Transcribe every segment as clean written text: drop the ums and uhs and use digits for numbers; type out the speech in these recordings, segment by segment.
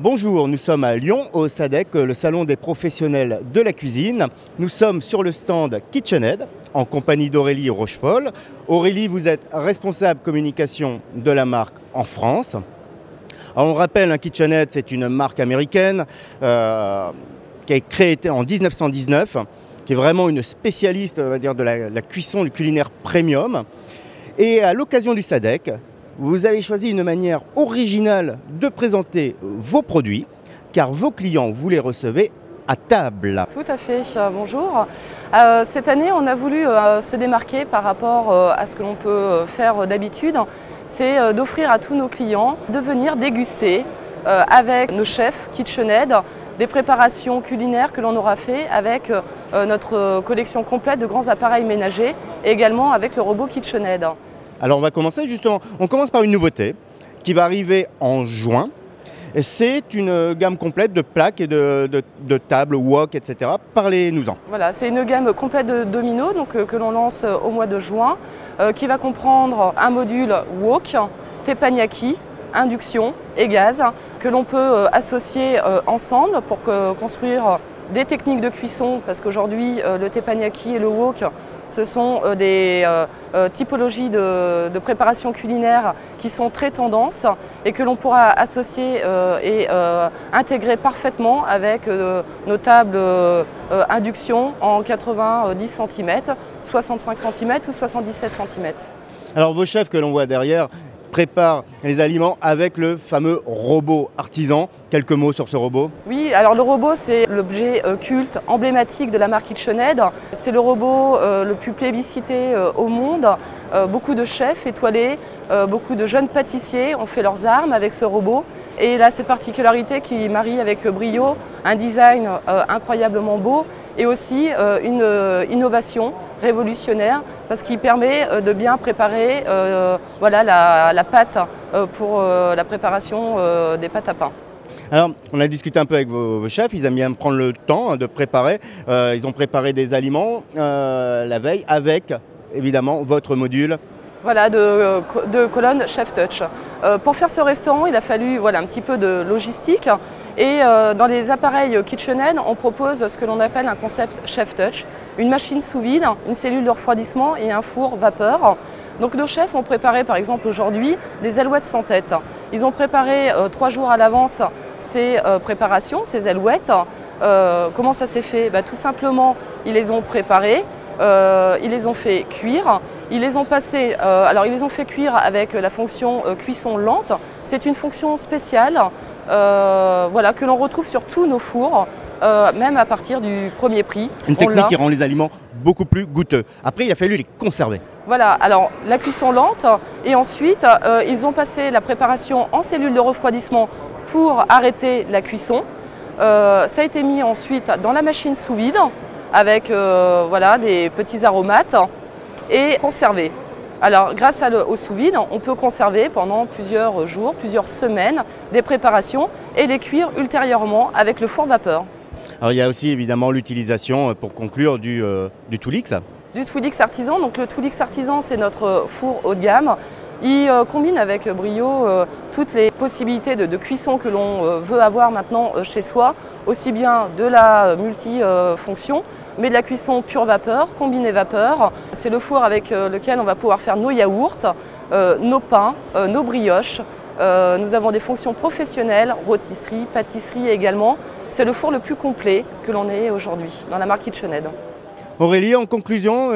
Bonjour, nous sommes à Lyon, au SADEC, le salon des professionnels de la cuisine. Nous sommes sur le stand KitchenAid, en compagnie d'Aurélie Rochefol. Aurélie, vous êtes responsable communication de la marque en France. Alors, on rappelle, KitchenAid, c'est une marque américaine qui a été créée en 1919, qui est vraiment une spécialiste, on va dire, de la cuisson, le culinaire premium. Et à l'occasion du SADEC, vous avez choisi une manière originale de présenter vos produits, car vos clients, vous les recevez à table. Tout à fait, bonjour. Cette année, on a voulu se démarquer par rapport à ce que l'on peut faire d'habitude. C'est d'offrir à tous nos clients de venir déguster avec nos chefs KitchenAid des préparations culinaires que l'on aura fait avec notre collection complète de grands appareils ménagers et également avec le robot KitchenAid. Alors on va commencer justement, on commence par une nouveauté qui va arriver en juin. C'est une gamme complète de plaques et de tables, wok, etc. Parlez-nous-en. Voilà, c'est une gamme complète de dominos que l'on lance au mois de juin, qui va comprendre un module wok, teppanyaki, induction et gaz, que l'on peut associer ensemble pour construire des techniques de cuisson, parce qu'aujourd'hui le teppanyaki et le wok, ce sont des typologies de préparation culinaire qui sont très tendances et que l'on pourra associer et intégrer parfaitement avec nos tables induction en 90 cm, 65 cm ou 77 cm. Alors vos chefs que l'on voit derrière prépare les aliments avec le fameux robot artisan. Quelques mots sur ce robot? Oui, alors le robot, c'est l'objet culte, emblématique de la marque KitchenAid. C'est le robot le plus plébiscité au monde. Beaucoup de chefs étoilés, beaucoup de jeunes pâtissiers ont fait leurs armes avec ce robot. Et il a cette particularité qui marie avec brio un design incroyablement beau et aussi une innovation révolutionnaire parce qu'il permet de bien préparer voilà, la pâte pour la préparation des pâtes à pain. Alors, on a discuté un peu avec vos chefs, ils aiment bien prendre le temps de préparer. Ils ont préparé des aliments la veille avec, évidemment, votre module. Voilà, de colonne Chef Touch. Pour faire ce restaurant, il a fallu voilà, un petit peu de logistique. Et dans les appareils KitchenAid, on propose ce que l'on appelle un concept Chef Touch. Une machine sous vide, une cellule de refroidissement et un four vapeur. Donc nos chefs ont préparé par exemple aujourd'hui des alouettes sans tête. Ils ont préparé 3 jours à l'avance ces préparations, ces alouettes. Comment ça s'est fait? Tout simplement, ils les ont préparées. Ils les ont fait cuire, ils les ont passés, alors ils les ont fait cuire avec la fonction cuisson lente. C'est une fonction spéciale voilà, que l'on retrouve sur tous nos fours, même à partir du premier prix. Une technique qui rend les aliments beaucoup plus goûteux. Après, il a fallu les conserver. Voilà, alors la cuisson lente et ensuite ils ont passé la préparation en cellule de refroidissement pour arrêter la cuisson. Ça a été mis ensuite dans la machine sous vide, avec voilà, des petits aromates et conservé. Alors grâce au sous-vide, on peut conserver pendant plusieurs jours, plusieurs semaines des préparations et les cuire ultérieurement avec le four vapeur. Alors il y a aussi évidemment l'utilisation, pour conclure, du Toolix. Du Toolix artisan. Donc le Toolix artisan, c'est notre four haut de gamme. Il combine avec brio toutes les possibilités de cuisson que l'on veut avoir maintenant chez soi, aussi bien de la multifonction, mais de la cuisson pure vapeur, combinée vapeur. C'est le four avec lequel on va pouvoir faire nos yaourts, nos pains, nos brioches. Nous avons des fonctions professionnelles, rôtisserie, pâtisserie également. C'est le four le plus complet que l'on ait aujourd'hui dans la marque KitchenAid. Aurélie, en conclusion,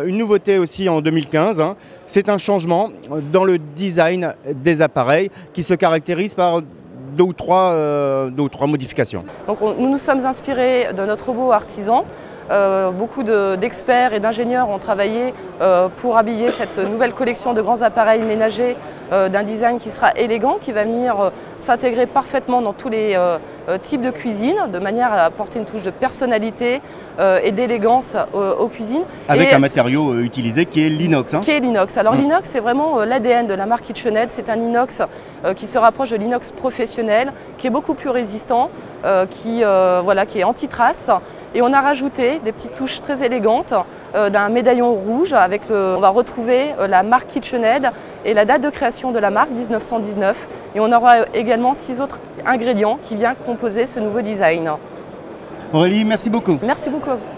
une nouveauté aussi en 2015, c'est un changement dans le design des appareils qui se caractérise par deux ou trois modifications. Donc nous nous sommes inspirés de notre robot artisan. Beaucoup d'experts et d'ingénieurs ont travaillé pour habiller cette nouvelle collection de grands appareils ménagers d'un design qui sera élégant, qui va venir s'intégrer parfaitement dans tous les types de cuisine, de manière à apporter une touche de personnalité et d'élégance aux cuisines. Avec un matériau utilisé qui est l'inox. Qui est l'inox. Alors l'inox, c'est vraiment l'ADN de la marque KitchenAid. C'est un inox qui se rapproche de l'inox professionnel, qui est beaucoup plus résistant, qui est anti-trace. Et on a rajouté des petites touches très élégantes d'un médaillon rouge avec on va retrouver la marque KitchenAid et la date de création de la marque 1919. Et on aura également 6 autres ingrédient qui vient composer ce nouveau design. Aurélie, merci beaucoup. Merci beaucoup à vous.